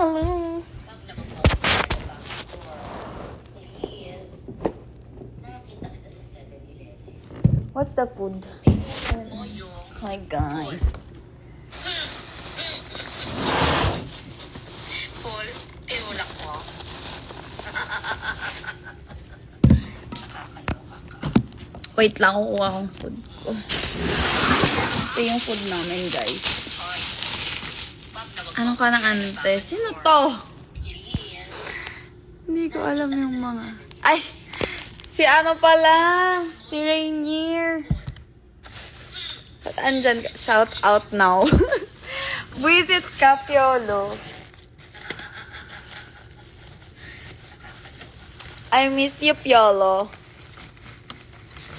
Hello. What's the food? Hi guys. Paul, tinulak mo. Wait lang, kukuha akong food ko. Ito yung food namin guys. Ano ka na ante? Sino to? Hindi ko alam yung mga... Ay! Si ano pala? Si Rainier. Ba't andyan ka? Shout out now. Visit ka, Piolo. I miss you, Piolo.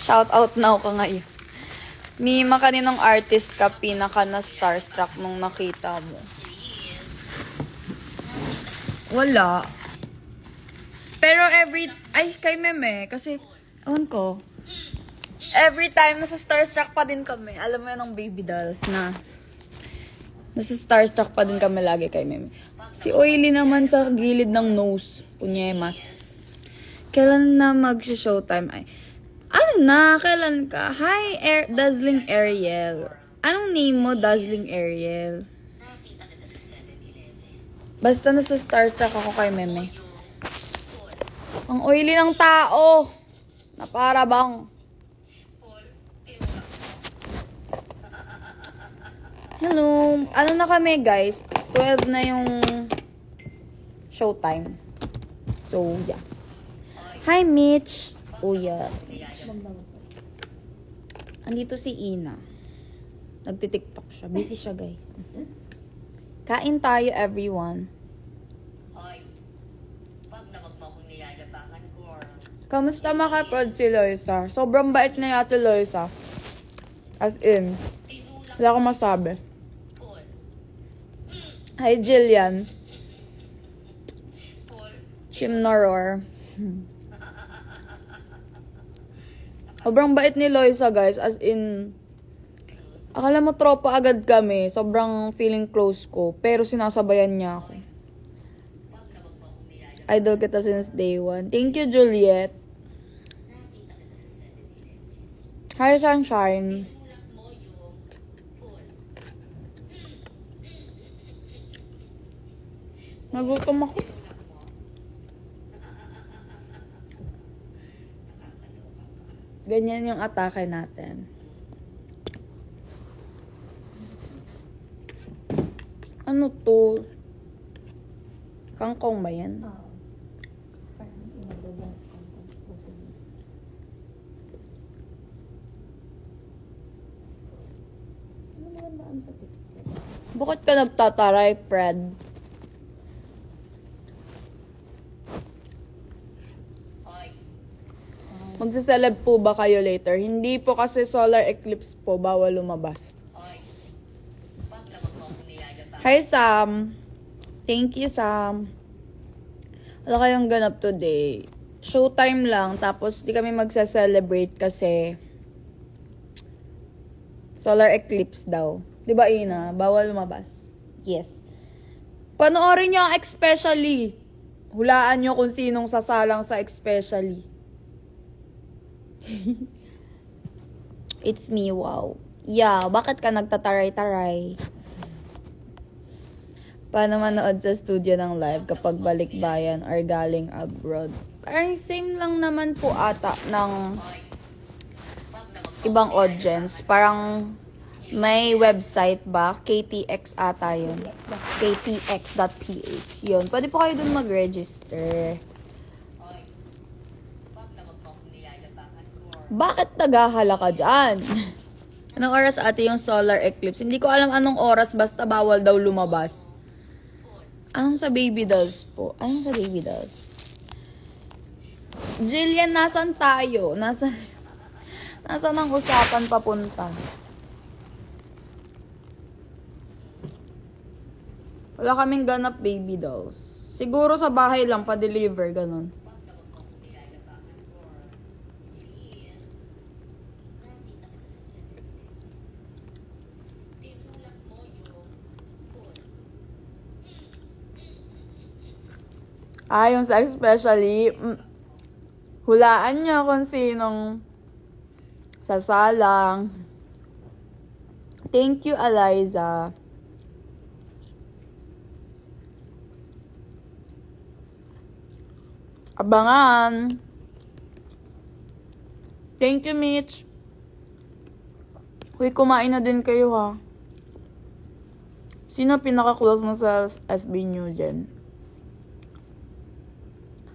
Shout out now ka ngayon. Mima, kaninong artist ka pinaka na starstruck nung nakita mo? Wala. Pero ay, kay Meme, kasi, ewan ko, every time nasa starstruck pa din kami. Alam mo yun ang baby dolls na nasa starstruck pa din kami lagi kay Meme. Si Oily naman sa gilid ng nose. Punyemas. Kailan na mag-showtime? Ay, ano na? Kailan ka? Hi, Dazzling Ariel. Anong name mo, Dazzling Ariel? Nakita kita sa 7-Eleven. Basta nasa starstruck ako kay Meme. Ang oily ng tao. Na para bang... Paul, tinulak mo. Hello. Ano na kami, guys? 12 na yung showtime. So, yeah. Hi, Mitch. Oh, yes. Andito si Ina. Nagtitiktok siya. Busy siya, guys. Kain tayo, everyone. Hoy, wag na wag mo akong niyayabangan, girl. Kamusta makaprod si Loisa? Sobrang bait na yata Loisa. As in, Tinulak wala akong masabi. Paul. Hi, Jillian. Paul, Chimnoror. Sobrang bait ni Loisa, guys. As in, akala mo tropa agad kami. Sobrang feeling close ko. Pero sinasabayan niya ako. wag na wag mo akong niyayabangan. Idol kita since day one. Thank you, Juliet. Nakita kita sa 7-Eleven. Hi, Sunshine. Tinulak mo yung Paul. Nagutom ako. Tinulak mo. Nakakaloka ka. Ganyan yung atake natin. Ano to? Kangkong ba yan? Bakit ka nagtataray, Fred? Hoy, Magsiseleb po ba kayo later? Hindi po kasi solar eclipse po. Bawal lumabas. hoy. Wag na wag mo akong niyayabangan. Hi, Sam. Thank you, Sam. Wala kayong ganap today. Showtime lang. Tapos, di kami magsa-celebrate kasi solar eclipse daw. Di ba, Ina? Bawal lumabas. Yes. Panoorin nyo ang especially. Hulaan nyo kung sinong sasalang sa especially. It's me, wow. Yeah, bakit ka nagtataray-taray? Paano manood sa studio ng live kapag balik bayan or galing abroad? Parang same lang naman po ata ng ibang audience. Parang may website ba? KTX ata yun. KTX.ph. Yun. Pwede po kayo dun mag-register. Hoy, wag na wag mo akong niyayabangan, girl. Bakit naghahala ka dyan? Anong oras ate yung solar eclipse? Hindi ko alam anong oras, basta bawal daw lumabas. Anong sa baby dolls po? Anong sa baby dolls? Jillian, nasan tayo? Nasaan ang usapan papunta? Wala kaming ganap baby dolls. Siguro sa bahay lang, pa-deliver, ganun. Wag na wag mo akong niyayabangan, girl. Please. Nakita kita sa 7-Eleven. Tinulak mo yung Paul. Yung sex especially, hulaan niyo kung sinong sasalang. Thank you, Eliza. Abangan. Thank you, Mitch. Uy, kumain na din kayo, ha. Sino pinaka-close mo sa SB Newgen?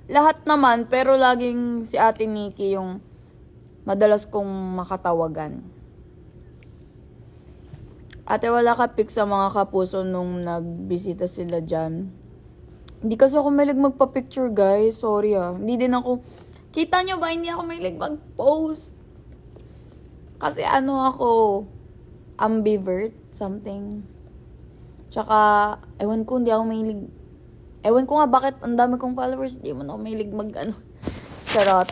Lahat naman, pero laging si Ate Nikki yung madalas kong makatawagan. Ate, wala ka pic sa mga kapuso nung nagbisita sila dyan. Hindi kasi ako mahilig magpa-picture, guys. Sorry, Hindi din ako... Kita nyo ba, hindi ako mahilig mag-post. Kasi ako, ambivert, something. Tsaka, ewan ko, hindi ako mahilig. Ewan ko nga bakit ang dami kong followers, hindi mo na ako mahilig Charot.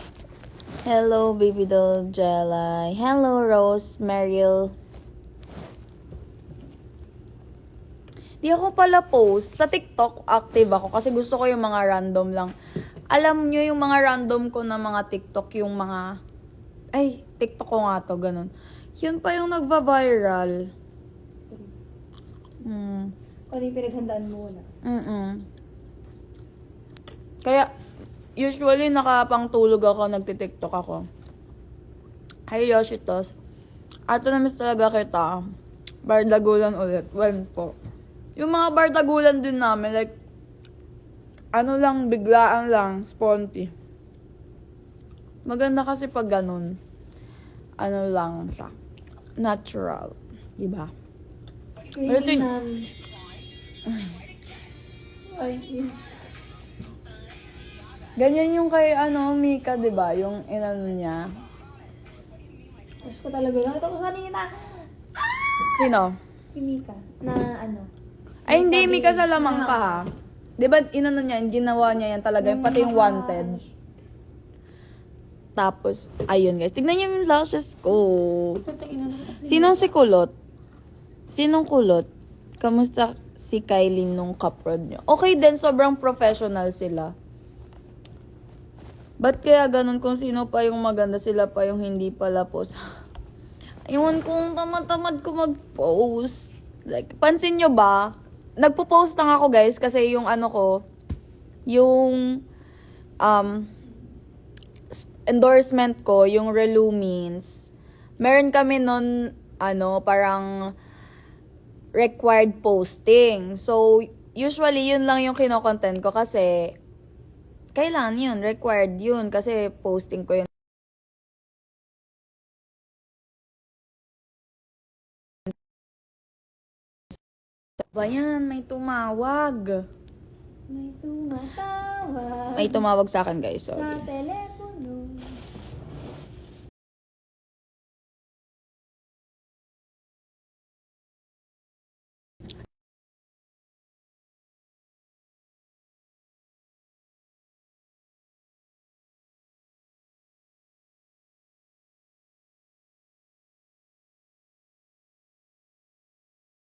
Hello, baby doll, Jelly. Hello, Rose, Meryl. Di ako pala post. Sa TikTok, active ako kasi gusto ko yung mga random lang. Alam nyo yung mga random ko na mga TikTok, yung mga... Ay, TikTok ko nga to, ganun. Yun pa yung nagva-viral. Ano yung pinaghandaan mo na? Kaya, usually nakapangtulog ako, nagtitiktok ako. Hi, Yoshitos. Ato na miss talaga kita. Bardagulan ulit. Well po. Yung mga bardagulan din namin, like, biglaan lang, sponty. Maganda kasi pag ganun. Lang siya. Natural. Diba? Screening Ay, Ganyan yung kay, Mika, diba? Yung niya. gusto ko talaga yun. Ito ko kanina. Sino? Si Mika. Na Ay, hindi, Mika sa lamang ka, ha? Diba, niya, ginawa niya yan talaga. Yung pati yung wanted. Tapos, ayun guys. Tignan niyo yung lashes ko. Sinong si Kulot? Sinong Kulot? Kamusta si Kylie nung kaprod niyo? Okay din, sobrang professional sila. Ba't kaya ganun kung sino pa yung maganda, sila pa yung hindi pala post? Ayun kung tamad-tamad ko mag-post. Like, pansin nyo ba? Nagpo-post lang ako guys kasi yung yung endorsement ko, yung Relumins, meron kami nun, parang required posting. So, usually, yun lang yung kino-content ko kasi kailangan yun, required yun kasi posting ko yun. Ba yan? May tumawag. may tumatawag May tumawag sa akin guys, sa sorry. telepono.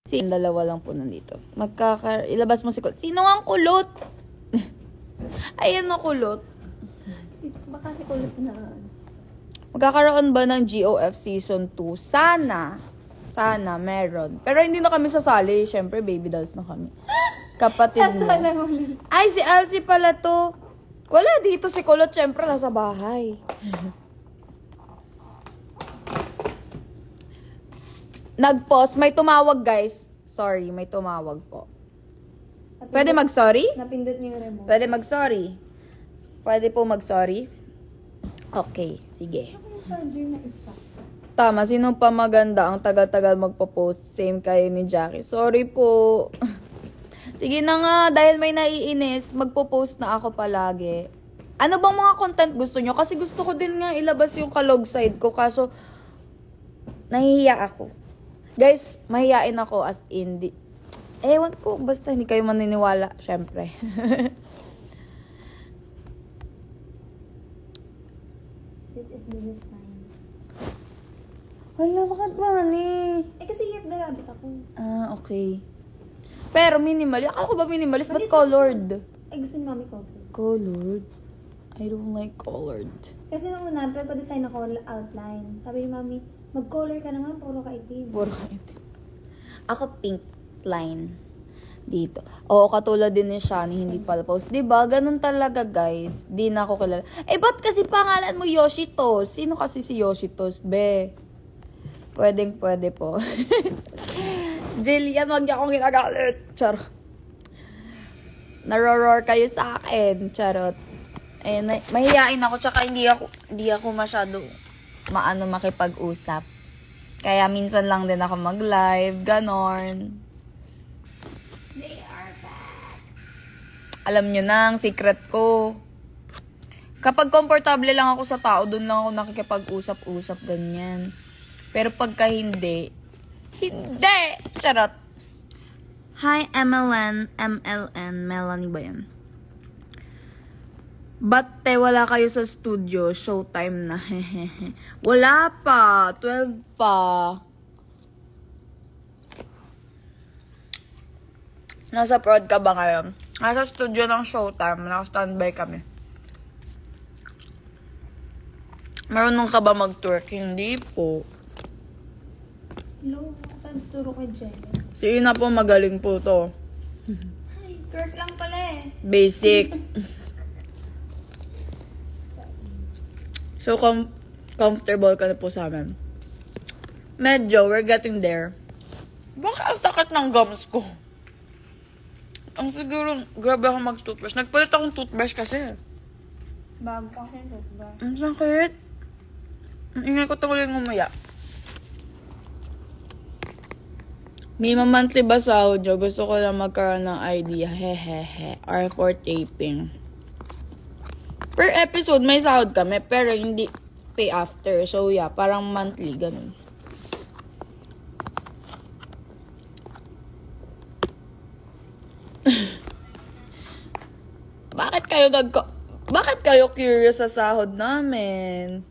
Yung dalawa lang po nandito. Ilabas mo si Kulot. Sino ang Kulot? Ayan na Kulot. Baka si kulot na. Magkakaroon ba ng GOF Season 2? Sana. Sana, meron. Pero hindi na kami sasali. Siyempre, baby dolls na kami. Kapatid mo. Sasala ulit. Ay, si Elsie pala to. Wala dito si Kulot. Siyempre, nasa bahay. Nag-pause. May tumawag, guys. Sorry, may tumawag po. Pwede mag-sorry? Napindot niyo yung remote. Pwede mag-sorry? Pwede po mag-sorry? Okay, sige. Ako yung charger na isa. Tama, sino pa maganda ang tagal-tagal magpo-post? Same kayo ni Jackie. Sorry po. Sige na nga, dahil may naiinis, magpo-post na ako palagi. Ano bang mga content gusto nyo? Kasi gusto ko din nga ilabas yung kalog side ko, kaso nahihiya ako. Guys, mahihiyain ako as in. Ewan ko, basta hindi kayo maniniwala, syempre. This is Lily's time. Wala, bakit ba ni? Kasi Year the Rabbit ako. Ah, okay. Pero minimal. Akala ko ba minimalist? Ba't colored? Ay, gusto ni Mami Coco. Colored? I don't like colored. Kasi nung una, pa-design ako outline. Sabi ni mami, mag-color ka naman, puro ka itim. Puro itim. Ako pink line. Dito. Oo, katulad din ni Shani, hindi pala post. Diba? Ganun talaga, guys. Di na ako kilala. Eh, ba't kasi pangalan mo Yoshitos? Sino kasi si Yoshitos, be? Pwede po. Jillian, wag niya akong ginagalit. Charot. Naroror kayo sa akin. Charot. Eh, mahihain ako, tsaka hindi ako masyado makipag-usap. Kaya minsan lang din ako mag-live, ganon. They are back. Alam nyo na, ang secret ko. Kapag komportable lang ako sa tao, doon lang ako nakikipag-usap-usap, ganyan. Pero pagka hindi. Charot. Hi, MLN, Melanie ba yan? Ba't wala kayo sa studio? Showtime na. Wala pa. 12 pa. Nasa prod ka ba ngayon? Nasa studio ng Showtime. Naka-standby kami. Marunong ka ba mag-twerk? Hindi po. Hello, turo kay Jen. Si Ina po magaling po to. Ay, twerk lang pala eh. Basic. So, comfortable ka na po sa amin. Medyo, we're getting there. Baka ang sakit ng gums ko. Ang siguro, grabe ako mag-toothbrush. Nagpalit akong toothbrush kasi. Bago kasi ba? Ang sakit. Ang ingay ko tuloy ngumaya. May monthly ba sa audio? Gusto ko lang magkaroon ng idea. Hehehe. R4 taping. Per episode, may sahod kami, pero hindi pay after. So, yeah, parang monthly, ganun. Bakit kayo curious sa sahod namin?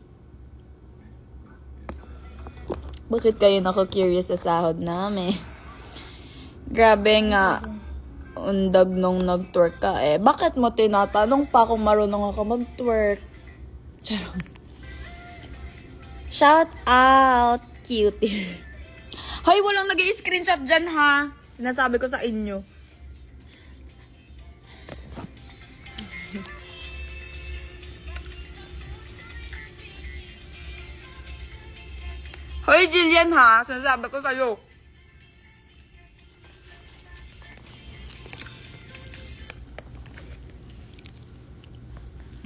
Bakit kayo nako-curious sa sahod namin? Grabe nga. Undag nung nag-twerk ka eh. Bakit mo tinatanong pa kung marunong ako mag-twerk? Charot. Shout out, cutie. Hoy, walang nag-i-screenshot dyan ha. Sinasabi ko sa inyo. Hoy, Jillian ha. Sinasabi ko sa'yo.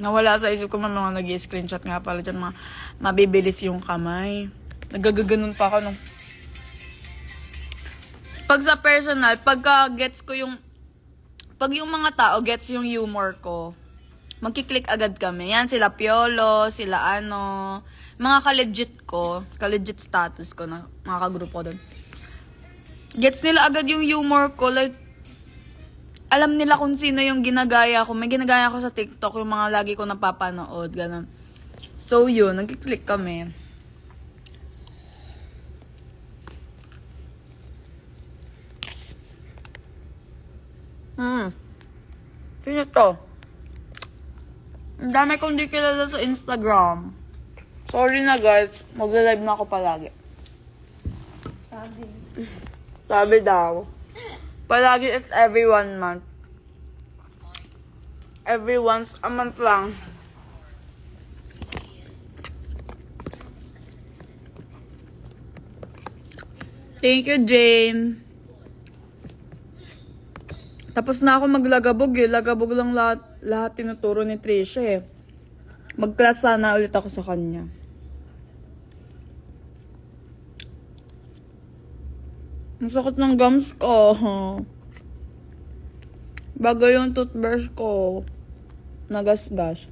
Nawala sa isip ko mga nag-i-screenshot nga pala dyan, mga mabibilis yung kamay. Nagagaganon pa ako nung. Pag sa personal, pagka gets ko yung, pag yung mga tao gets yung humor ko, magkiklik agad kami. Yan, sila Piolo, sila mga ka-legit status ko, na mga kagrupo doon. Gets nila agad yung humor ko, like, alam nila kung sino yung ginagaya ko. May ginagaya ko sa TikTok, yung mga lagi ko napapanood, ganun. So, yun, nagkiklik kami. Sino to? Ang dami kong di kilala sa Instagram. Sorry na guys, magla-live na ako palagi. Sabi daw. Palagi is every 1 month. Every once a month lang. Thank you, Jane. Tapos na ako maglagabog eh. Lagabog lang lahat tinuturo ni Trisha eh. Mag-class sana ulit ako sa kanya. Ang sakit ng gums ko. Bago yung toothbrush ko. Nagasgas.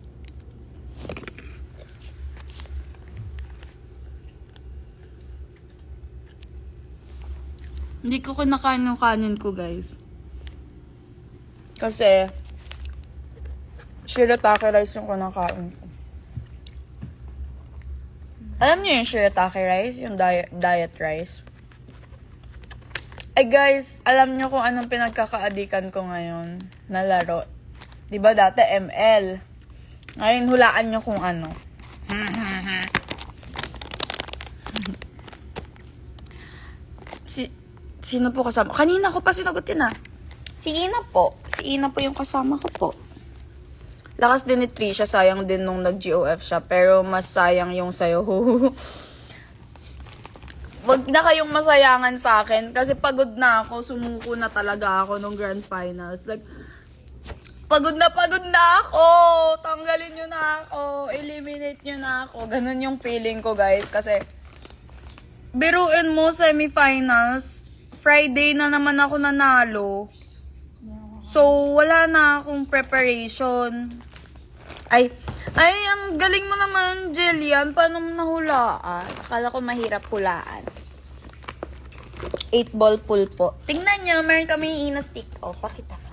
Hindi ko kinakain yung kanin ko, guys. Kasi, shirataki rice yung kinakain ko. Alam niyo yung shirataki rice? Yung diet rice? Ay guys, alam niyo kung anong pinagkakaadikan ko ngayon na laro? Di ba dati ml? Ngayon, hulaan nyo kung ano. Sino po kasama? Kanina ko pa sinagutin ah. Si Ina po. Si Ina po yung kasama ko po. Lakas din ni Trisha, sayang din nung nag-GOF siya. Pero mas sayang yung sayo. Wag na kayong masayangan sa akin. Kasi pagod na ako. Sumuko na talaga ako nung grand finals. Like, pagod na ako. Tanggalin nyo na ako. Eliminate nyo na ako. Ganun yung feeling ko, guys. Kasi, biruin mo, semifinals. Friday na naman ako nanalo. So, wala na akong preparation. Ay, ang galing mo naman, Jillian. Paano mo nahulaan? Akala ko mahirap hulaan. 8 ball pool po. Tingnan nyo, meron kami ina stick. Oh, pakita mo.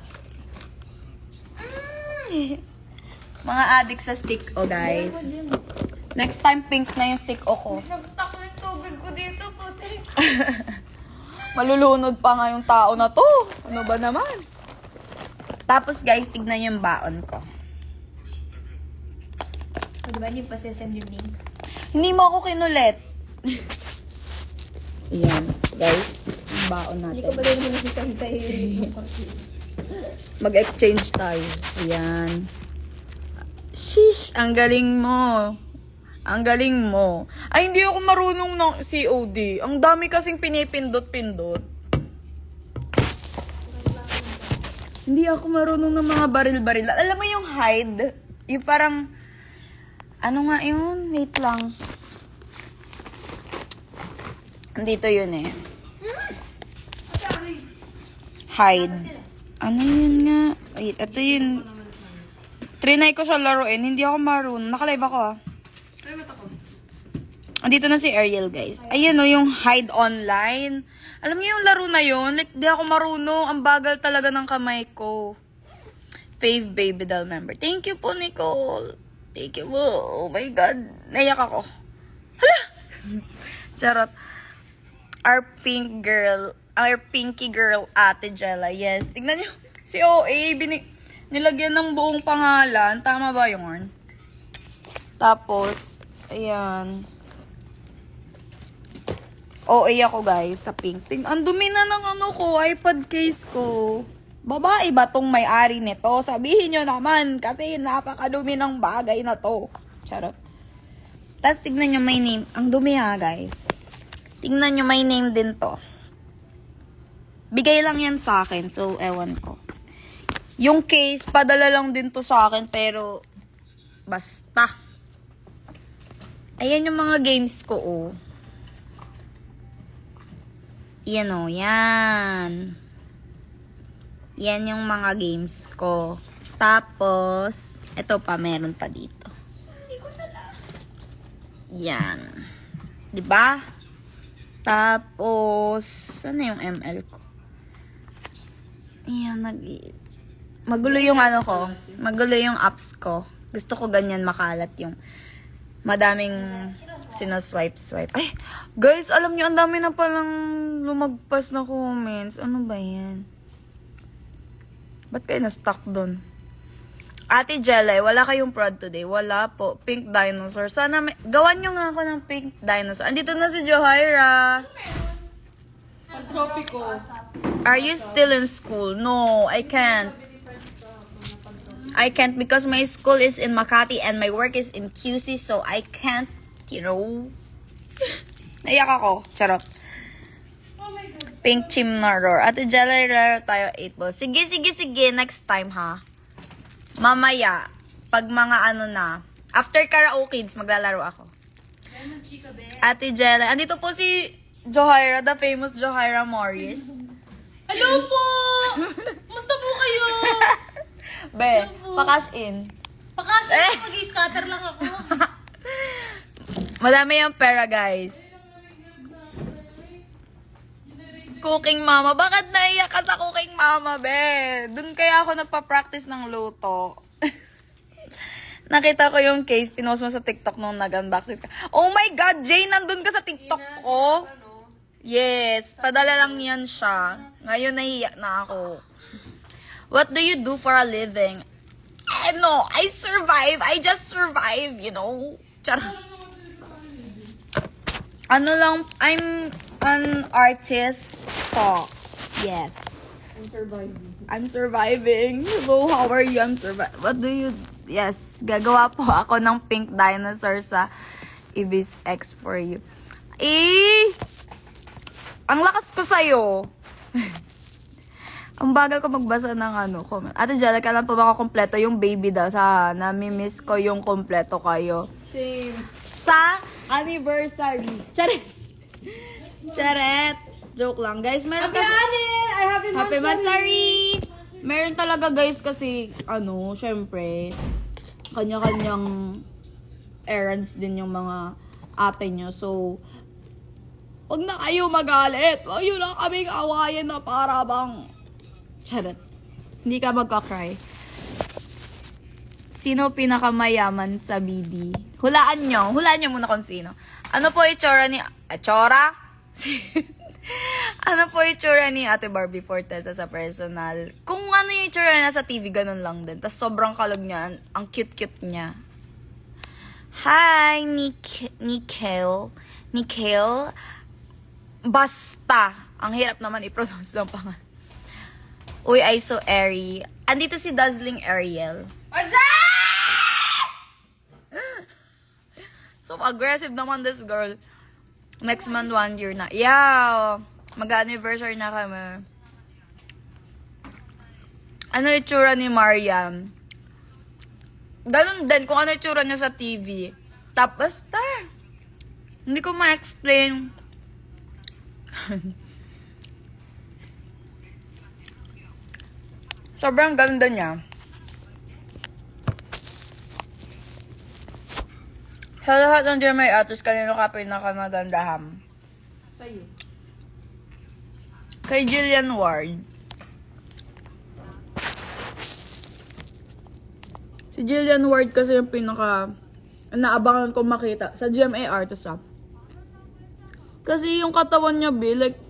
Mga addict sa stick, oh, guys. Next time, pink na yung stick, oh, ko. Nagtak ko yung tubig ko dito, puti. Malulunod pa nga yung tao na to. Ano ba naman? Tapos, guys, tignan yung baon ko. O, diba, hindi pa sesend yung link? Hindi mo ako kinulit. Ayan, guys. Yung baon Hindi natin. ko ba rin mo nasisend sa'yo yung link mo? Mag-exchange tayo. Ayan. Shish, ang galing mo. Ang galing mo. Ay, hindi ako marunong ng COD. Ang dami kasing pinipindot-pindot. Hindi ako marunong ng mga baril-baril. Alam mo yung hide? Yung parang, ano nga yun? Wait lang. Andito yun eh. Hide. Ano yun nga? Wait, ito yun. Trinay ko siya laruin. Hindi ako marunong. Nakalive ako ah. Andito na si Ariel, guys. Ayan o, yung hide online. Alam niyo yung laro na yun? Like, di ako marunong. Ang bagal talaga ng kamay ko. Fave Baby Doll member. Thank you po, Nicole. Thank you po. Oh my God. Naiyak ako. Hala! Charot. Our pinky girl, Ate Jella. Yes. Tignan niyo. Si OA, nilagyan ng buong pangalan. Tama ba yun? Tapos, ayan. OA ako, guys, sa pink. Ang dumi na ng ano ko, iPad case ko. Babae ba tong may-ari nito? Sabihin nyo naman, kasi napakadumi ng bagay na to. Charot. Tapos, tignan nyo may name. Ang dumi ha, guys. Tignan nyo may name din to. Bigay lang yan sa akin, so ewan ko. Yung case, padala lang din to sa akin, pero basta. Ayan yung mga games ko, oh. Yan o, yan. Yan yung mga games ko. Tapos, ito pa, meron pa dito. Yan. Diba? Tapos, saan na yung ML ko? Yan, magulo yung ano ko. Magulo yung apps ko. Gusto ko ganyan makalat yung madaming sinaswipe. Ay, guys, alam nyo, ang dami na palang lumagpas na comments. Ano ba yan? Ba't kayo na-stuck dun? Ate Jelay, wala kayong prod today? Wala po. Pink dinosaur. Sana may... Gawan nyo nga ako ng pink dinosaur. Andito na si Johaira. Are you still in school? No, I can't. I can't because my school is in Makati and my work is in QC, so I can't, you know. Naiyak ako. Charot. Pink Chimnaror. Ate Jelly, rare tayo 8 balls. Sige. Next time, ha? Mamaya, pag mga ano na, after karaoke kids, maglalaro ako. Ate Jelly. Andito po si Johaira, the famous Johaira Morris. Hello po! Musta po kayo? Be, pa-cash in. Pakasya, mag-i-scatter lang ako. Madami yung pera, guys. Cooking mama. Bakit naiyak ka sa cooking mama, be? Doon kaya ako nagpa-practice ng luto. Nakita ko yung case, pinost mo sa TikTok nung nag-unboxing ka. Oh my God, Jay, nandun ka sa TikTok ko? Yes, padala lang yan siya. Ngayon nahiya na ako. What do you do for a living? ano, I survive. I just survive, you know. Charot. Ano lang, I'm an artist po. Yes. I'm surviving. Hello, how are you? I'm surviving. What do you... Yes, gagawa po ako ng pink dinosaur sa Ibis X for you. Ang lakas ko sa'yo. Ang bagal ko magbasa ng comment. Ate Jella, kailan po ba ako kompleto yung baby daw? Sa nami-miss ko yung kompleto kayo. Same. Sa anniversary. Charet! Charet! Joke lang, guys. Meron Happy Annie! I Happy Matsari! Meron talaga, guys, kasi, syempre, kanya-kanyang errands din yung mga ate nyo. So, huwag na kayo magalit. Huwag yun na kaming awayan na para bang... Charet. Hindi ka magka-cry. Sino pinakamayaman sa BD? Hulaan nyo muna kung sino. Ano po itsura ni... Itsura? Ano po itsura ni Ate Barbie Fortesa sa personal? Kung ano yung itsura niya sa TV, ganun lang din. Tapos sobrang kalog niya. Ang cute-cute niya. Hi, Nikhil. Basta. Ang hirap naman i-pronounce ng pangalan. Uy, I so airy. Andito si Dazzling Ariel. What's up? So aggressive naman this girl. Next month, 1 year na. Yeah. Mag-anniversary na kami. Ano yung tsura ni Mariam? Ganun din kung ano yung tsura niya sa TV. Tapos, hindi ko ma-explain. Sobrang ganda niya. Sa lahat ng GMA artists, kanino ka pinakanagandahan? Sa'yo. Kay Jillian Ward. Si Jillian Ward kasi yung naabangan ko makita sa GMA artist Kasi yung katawan niya, like,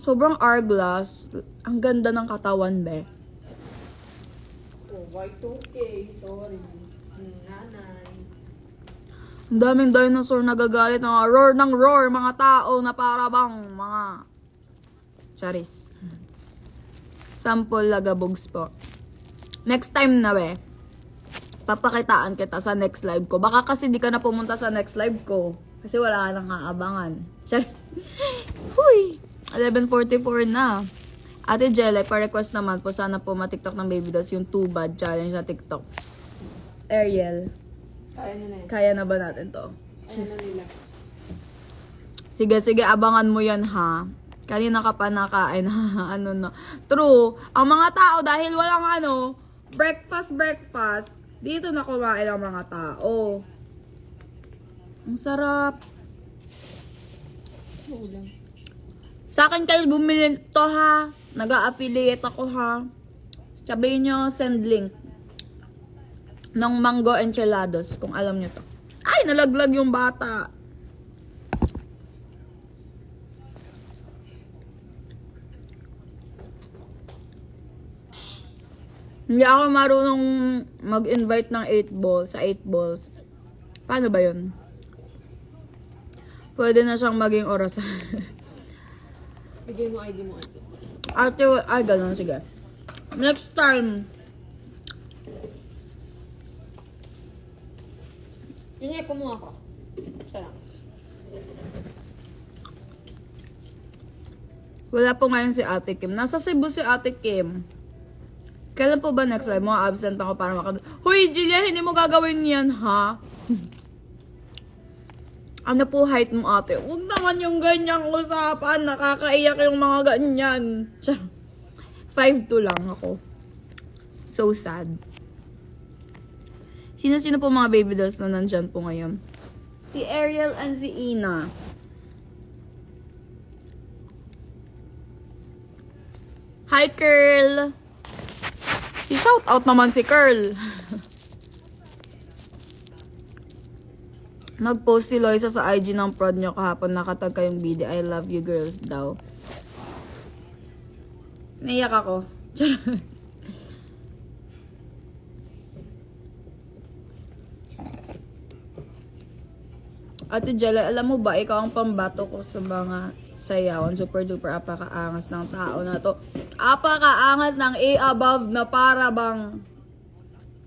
sobrang hourglass. Ang ganda ng katawan, be. Oh, Y2K. Sorry. Nanay. Ang daming dinosaur nagagalit ng roar, mga tao na para bang mga charis. Sample lagabugs po. Next time na be, papakitaan kita sa next live ko. Baka kasi di ka na pumunta sa next live ko. Kasi wala ka nang aabangan. Huy! 11:44 na. Ate Jelle, pa-request naman po. Sana po ma-TikTok ng Baby Dolls yung Too Bad challenge sa TikTok. Ariel. Kaya nyo na yan. Kaya na ba natin to? Kaya na nila. Sige, abangan mo yan ha. Kanina ka pa nakain ha. True. Ang mga tao dahil walang breakfast, dito na kumain ang mga tao. Ang sarap. Ulam. Sa akin kayo bumili to ha. Nag-a-affiliate ako ha. Sabihin nyo, send link. Ng mango enchiladas, kung alam nyo to. Ay, nalaglag yung bata. Hindi ako marunong mag-invite ng 8 balls, sa 8 balls. Paano ba yun? Pwede na siyang maging orasan. Bigay mo ID mo, ate. Ay, ganun, sige. Next time, Ingay ko mo ako. Isa lang. wala po ngayon si Ate Kim. Nasa Cebu si Ate Kim. Kailan po ba next live? Mga absent ako para Hoy, Jillian, hindi mo gagawin yan, ha? Ano po height mo, ate? Huwag naman yung ganyang usapan. Nakakaiyak yung mga ganyan. 5'2" lang ako. So sad. Sino-sino po mga baby dolls na nandyan po ngayon? Si Ariel and si Ina. Hi, Curl! Si shout out naman si Curl. Nag-post si Loisa sa IG ng prod nyo kahapon. Nakatag kayong video. I love you girls daw. Naiyak ako. Ate Jella, alam mo ba, ikaw ang pambato ko sa mga sayawan. Super duper apakaangas ng tao na to. Apakaangas ng A above na para bang...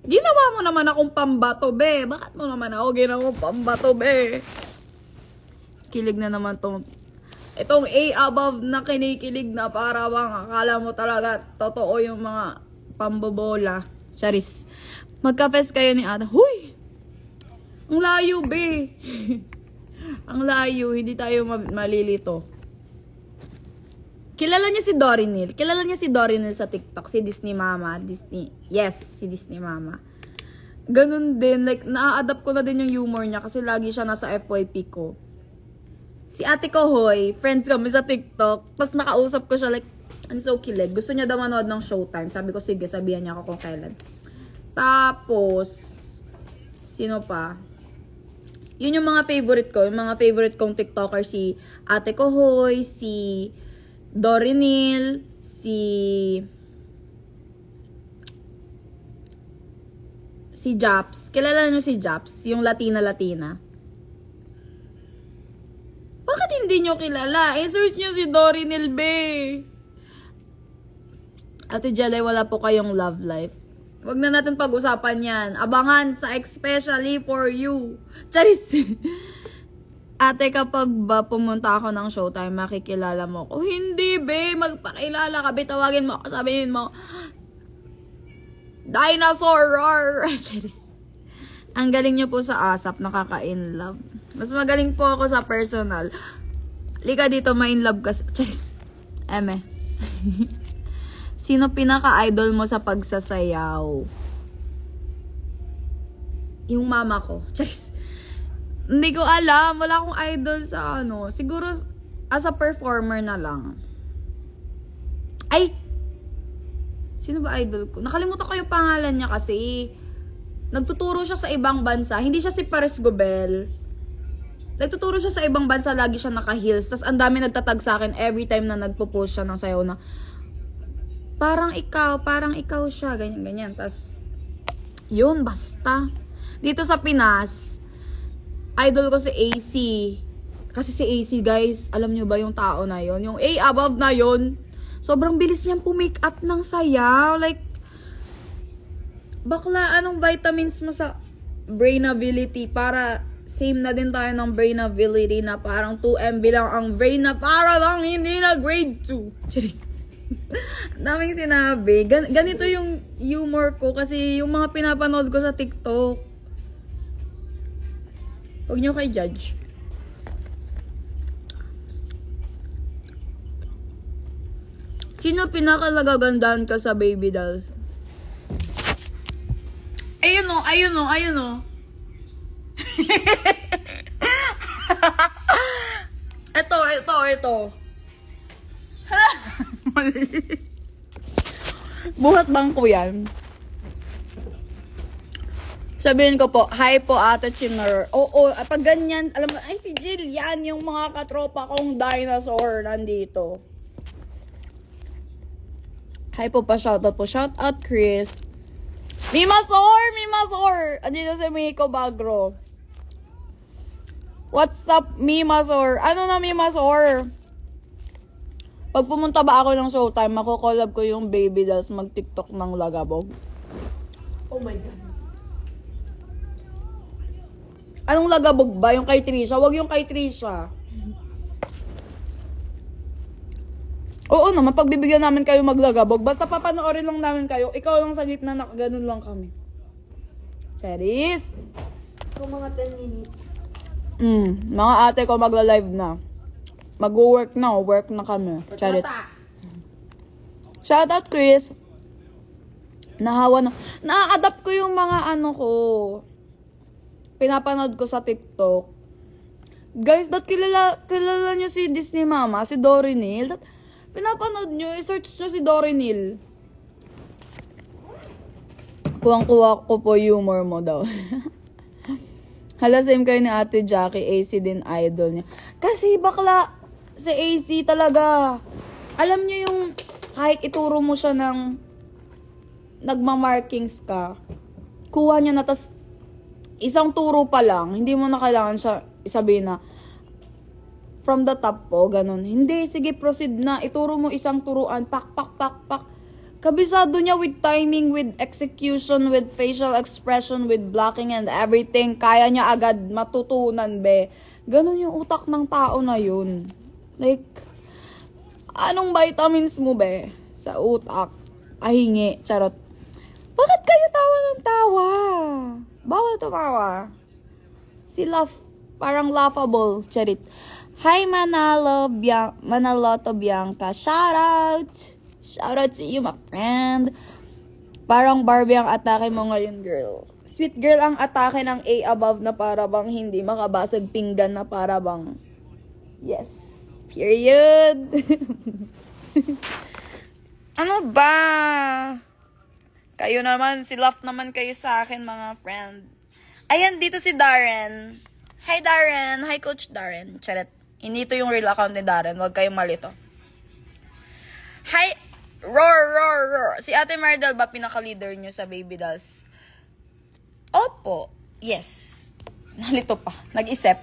Ginawa mo naman akong pambato, be. Bakit mo naman ako ginawa pambato, be? Kilig na naman tong... Itong A above na kinikilig na para bang akala mo talaga totoo yung mga pambobola. Charis. Magka-fest kayo ni Ate. Huy! Ang layo, be. Ang layo. Hindi tayo malilito. Kilala niya si Dorinil. Kilala niya si Dorinil sa TikTok. Si Disney Mama. Disney. Yes, si Disney Mama. Ganun din. Like, na-adapt ko na din yung humor niya kasi lagi siya nasa FYP ko. Si Ate Kohoy, friends kami sa TikTok. Tapos nakausap ko siya like, I'm so kilig. Gusto niya daw manood ng Showtime. Sabi ko, sige, sabihan niya ako kung kailan. Tapos, sino pa? Yun yung mga favorite ko. Yung mga favorite kong TikToker, si Ate Kohoy, si Dorinil, si Japs. Kilala niyo si Japs? Yung Latina. Bakit hindi nyo kilala? I-search nyo si Dorinil, be. Ate Jelay, wala po kayong love life. Wag na natin pag-usapan yan. Abangan sa Especially For You. Charis! Ate, kapag ba pumunta ako ng Showtime, makikilala mo ko. Hindi, be. Magpakilala ka, be. Tawagin mo ako. Sabihin mo, Dinosaur Roar! Charis. Ang galing niyo po sa ASAP, nakaka-in love. Mas magaling po ako sa personal. Lika dito, ma-in love ka. Charis. Eme. Sino pinaka-idol mo sa pagsasayaw? Yung mama ko. Charis. Hindi ko alam. Wala akong idol sa ano. Siguro as a performer na lang. Ay! Sino ba idol ko? Nakalimutan ko yung pangalan niya kasi. Nagtuturo siya sa ibang bansa. Hindi siya si Paris Gobel. Nagtuturo siya sa ibang bansa. Lagi siya naka-heels. Tapos ang dami nagtatag sa akin every time na nagpo-post siya ng sayaw na parang ikaw siya, ganyan. Tapos, yun, basta. Dito sa Pinas, idol ko si AC. Kasi si AC, guys, alam nyo ba yung tao na yon? Yung A above na yon, sobrang bilis niyang pumake up ng sayaw. Like, bakla, anong vitamins mo sa brain ability para same na din tayo ng brain ability na parang 2 MB lang ang brain na para lang hindi na grade 2. Charis. Daming sinabi. Ganito yung humor ko kasi yung mga pinapanood ko sa TikTok. Huwag nyo kay judge. Sino pinakalagagandahan ka sa baby dolls? Ayun o. Ito. Buhat bangko yan. Sabihin ko po, hi po Ate Chinger. Oo, pag ganyan, alam mo, ay si Jill, yan yung mga katropa kong dinosaur nandito. Hi po pa, shoutout po. Shoutout Chris. Mimasor! Andito si Miko Bagro. What's up, Mimasor? Ano na Mimasor? Pag pumunta ba ako ng Showtime, makokollab ko yung baby dolls mag-TikTok ng Lagabog. Oh my God. Anong Lagabog ba? Yung kay Trisha? Wag yung kay Trisha. Oo naman, pagbibigyan namin kayo maglagabog. Basta papanoorin lang namin kayo. Ikaw lang sa gitna na ganun lang kami. Charis? Kung mga 10 minutes. Mga ate ko magla-live na. Mag-work na. Work na kami. Charit. Shoutout Chris. Nahawa na. Na-adapt ko yung mga ano ko. Pinapanood ko sa TikTok. Guys, kilala nyo si Disney Mama, si Dorinil. Pinapanood nyo, i-search nyo si Dorinil. Kuwang-kuwa ko po humor mo daw. Hala, same kayo ni Ate Jackie. AC din idol niya. Kasi bakla, si AC talaga. Alam nyo yung kahit ituro mo siya ng nagmamarkings ka, kuha niya na, tas isang turo pa lang, hindi mo na kailangan siya isabihin na, from the top po, ganun. Hindi, sige, proceed na. Ituro mo isang turuan. Pak, pak, pak, pak. Kabisado niya with timing, with execution, with facial expression, with blocking and everything. Kaya niya agad matutunan, be. Ganun yung utak ng tao na yun. Like, anong vitamins mo, be? Sa utak. Ahingi. Charot. Bakit kayo tawa ng tawa? Bawal tumawa. Si Laugh, parang laughable. Charit. Hi, Manaloto Bianca. Shoutout! Shoutout to you, my friend. Parang Barbie ang atake mo ngayon, girl. Sweet girl ang atake ng A above na para bang hindi makabasag pinggan na para bang... Yes. Period. Ano ba? Kayo naman, si Love naman kayo sa akin, mga friend. Ayan, dito si Darren. Hi, Darren. Hi, Coach Darren. Charet. Hindi ito yung real account ni Darren. Huwag kayong malito. Hi, roar. Si Ate Mardel ba pinaka-leader nyo sa Baby Dolls? Opo. Yes. Nalito pa. Nag-isip.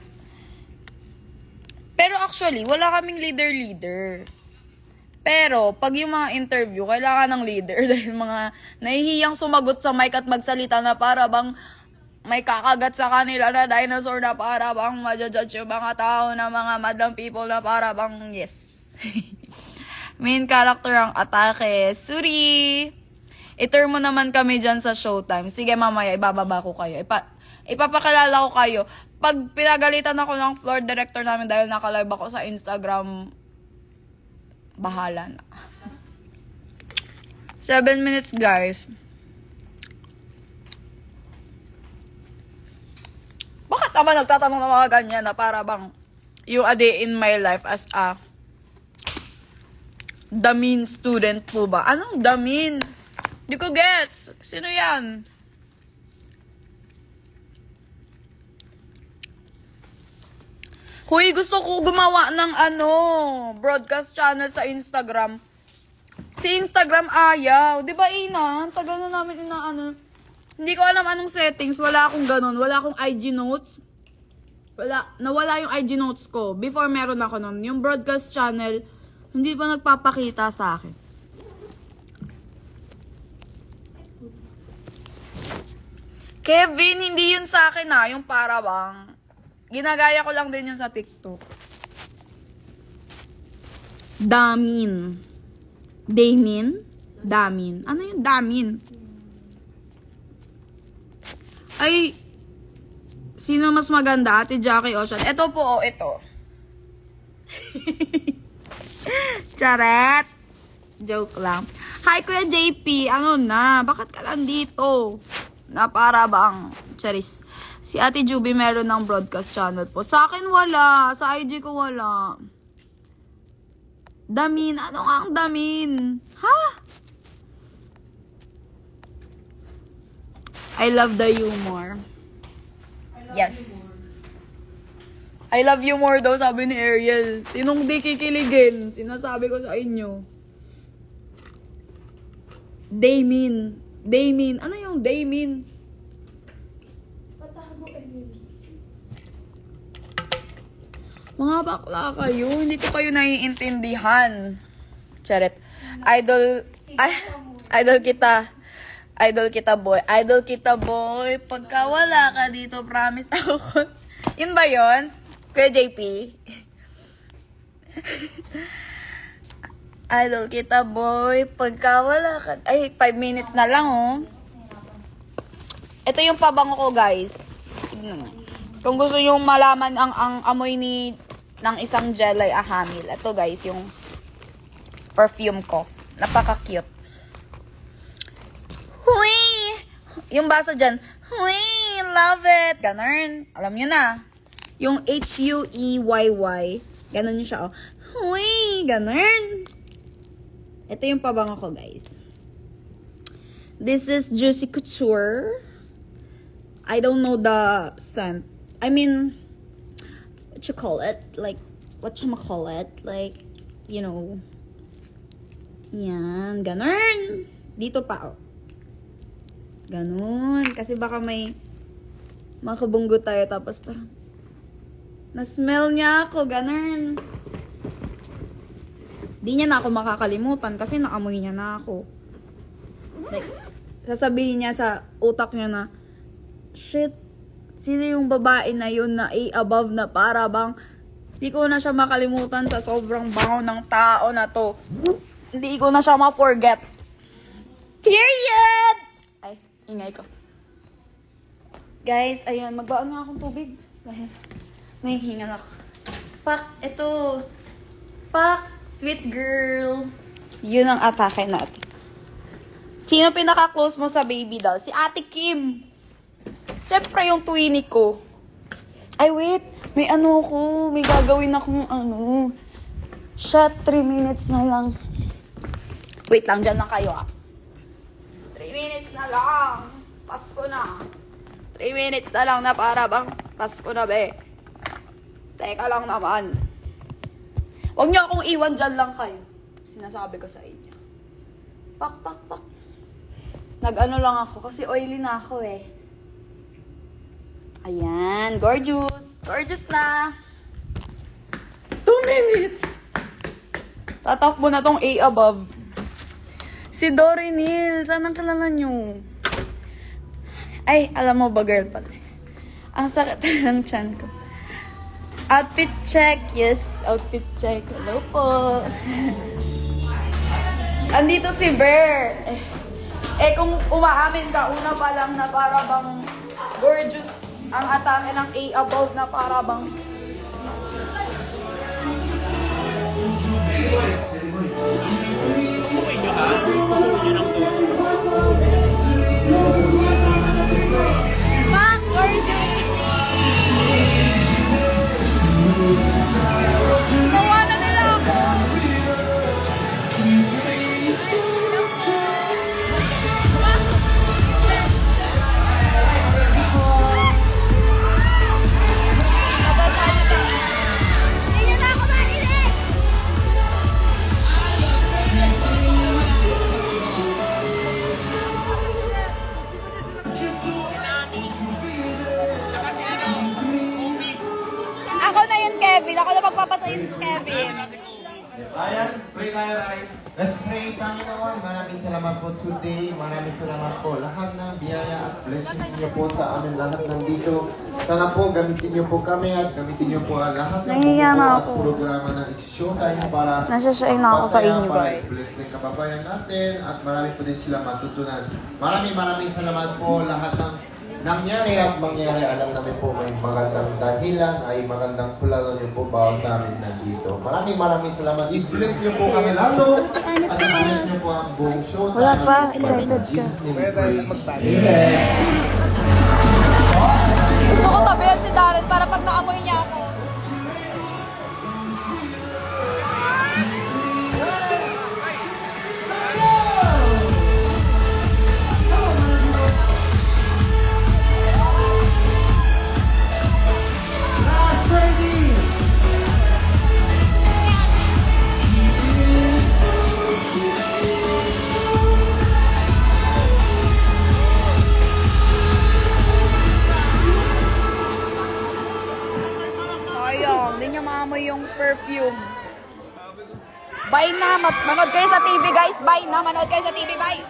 Pero actually, wala kaming leader. Pero, pag yung mga interview, kailangan ng leader. Dahil mga nahihiyang sumagot sa mic at magsalita na para bang may kakagat sa kanila na dinosaur na para bang majudge yung mga tao na mga madlang people na para bang yes. Main character ang atake. Suri! I-turn mo naman kami dyan sa Showtime. Sige, mamaya, ibababa ko kayo. Ipapakilala ko kayo. Pag pinagalitan ako ng floor director namin dahil nakalive ako sa Instagram, bahala na. 7 minutes, guys. Bakit naman nagtatanong ng mga ganyan na para bang yung a day in my life as a Damin student po ba? Anong Damin? Di ko gets. Sino yan? Huy, gusto ko gumawa ng broadcast channel sa Instagram. Si Instagram ayaw. Di ba, Ina? Tagal na namin Hindi ko alam anong settings. Wala akong ganun. Wala akong IG notes. Nawala yung IG notes ko. Before meron ako nun. Yung broadcast channel, hindi pa nagpapakita sa akin. Kevin, hindi yun sa akin yung para bang. Ginagaya ko lang din yun sa TikTok. Damin. Damin. Ano yung Damin? Ay, sino mas maganda? Ate Jackie Ocean. Ito po, ito. Charet. Joke lang. Hi, Kuya JP. Ano na? Bakit ka lang dito? Na para bang, charis. Si Ate Juby meron ng broadcast channel po. Sa akin wala. Sa IG ko wala. Damin. Ano nga ang Damin? Ha? I love the humor. Yes. I love humor daw, sabi ni Ariel. Sinong di kikiligin? Sinasabi ko sa inyo. Damin. Ano yung Damin? Mga bakla kayo. Hindi ko kayo naiintindihan. Charet. Idol kita. Idol kita, boy. Pagka wala ka dito, promise ako. Yun ba yun? Kuya JP? Idol kita, boy. Pagka wala ka... Ay, 5 minutes na lang, Ito yung pabango ko, guys. Tignan mo. Kung gusto nyo malaman ang amoy ng isang gel ay ahamil. Ito, guys, yung perfume ko. Napaka-cute. Huy! Yung baso dyan, huy! Love it! Ganun. Alam nyo na. Yung HUEYY. Ganun yun siya, Huy! Ganun. Ito yung pabango ko, guys. This is Juicy Couture. I don't know the scent. I mean, what you call it? Like, Like, you know. Yan. Ganun. Dito pa, Ganun. Kasi baka may makabunggo tayo tapos parang Na-smell niya ako, ganun. Di niya na ako makakalimutan kasi naamoy niya na ako. Like, sasabihin niya sa utak niya na, shit, sino yung babae na yun na A above na para bang di ko na siya makalimutan sa sobrang bango ng tao na to. Hindi ko na siya ma-forget. Period! Ay, ingay ko. Guys, ayun, magbaon nga akong tubig. Dahil nahihingal ako. Pak, ito. Pak, sweet girl. Yun ang atake natin. Sino pinaka-close mo sa baby doll? Si Ate Kim. Siyempre yung twinnie ko. Ay, wait. May ano ko. May gagawin akong ano. Shot, 3 minutes na lang. Wait lang, dyan lang kayo 3 minutes na lang. Pasko na. 3 minutes na lang na para bang Pasko na, be. Teka lang naman. Huwag niyo akong iwan, dyan lang kayo. Sinasabi ko sa inyo. Pak, pak, pak. Nag-ano lang ako kasi oily na ako eh. Ayan, gorgeous. Gorgeous na. 2 minutes. Tatakbo na tong A above. Si Dory Neal, saan ang kilala nyo? Ay, alam mo ba, girl pala? Ang sakit ng tiyan ko. Outfit check. Yes, outfit check. Hello po. Andito si Bear. Kung umaamin ka, una pa lang na para bang gorgeous ang atake ng A above na para bang Pak, gorgeous! Nawa na nila ako! Hindi niyo na ako marinig! Ako na yun, Kevin. Ako na magpapasayos si Kevin. Ayan, pray tayo, Ray. Let's pray, Panginoon. Maraming salamat po today. Maraming salamat po. Lahat ng biyaya at blessings niyo po sa amin lahat nandito. Sana po gamitin niyo po kami at gamitin niyo po ang lahat ng Nahihiya na bumubuo at ako. programa na isi-showtime para Nasasyain na ako sa masaya inyo, para guys. i-bless ng kababayan natin at marami po din sila matutunan. Maraming salamat po lahat ng nangyari at mangyari. Alam namin po may magandang dahilan ay magandang plano niyo po bawat namin nandito. Maraming salamat. I-bless niyo po kami lalo at i-bless niyo po ang buong show. Wala pa, excited ka. Jesus name we pray. Amen. Gusto ko tabihan si Darren para pag naamoy niya ako. Sayang, hindi niya maamoy yung perfume. Bye na, manood kayo sa TV guys. Bye na, manood kayo sa TV. Bye.